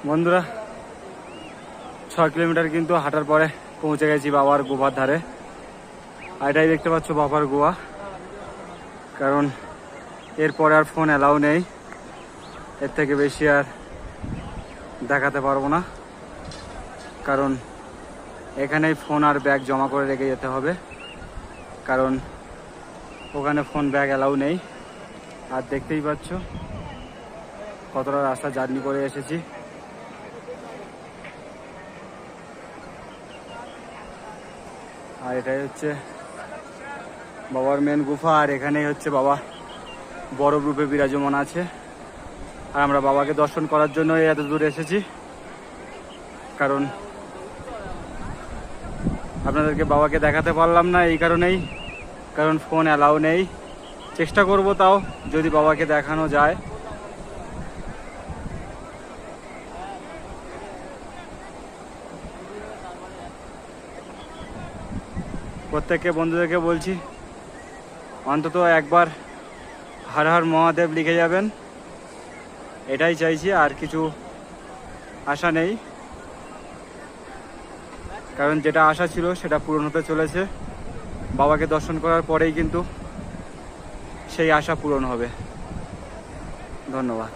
বন্ধুরা 6 কিলোমিটার কিন্তু হাঁটার পরে পৌঁছে গেছি বাবার গুহার ধারে। আর এটাই দেখতে পাচ্ছ বাবার গুহা। কারণ এরপরে আর ফোন অ্যালাউ নেই, এর থেকে বেশি আর দেখাতে পারবো না। কারণ এখানেই ফোন আর ব্যাগ জমা করে রেখে যেতে হবে, কারণ ওখানে ফোন ব্যাগ অ্যালাউ নেই। আর দেখতেই পাচ্ছ কতটা রাস্তা জার্নি করে এসেছি। আর এটাই হচ্ছে বাবার মেন গুফা। আর এখানেই হচ্ছে বাবা বড় রূপে বিরাজমান আছে। আর আমরা বাবাকে দর্শন করার জন্য এত দূর এসেছি, কারণ আপনাদেরকে বাবাকে দেখাতে পারলাম না এই কারণেই, কারণ ফোন অ্যালাউ নেই। চেষ্টা করব তাও যদি বাবাকে দেখানো যায়। প্রত্যেককে বন্ধুদেরকে বলছি অন্তত একবার হর হর মহাদেব লিখে যাবেন, এটাই চাইছি। আর কিছু আশা নেই, কারণ যেটা আশা ছিল সেটা পূরণ হতে চলেছে। বাবাকে দর্শন করার পরেই কিন্তু সেই আশা পূরণ হবে। ধন্যবাদ।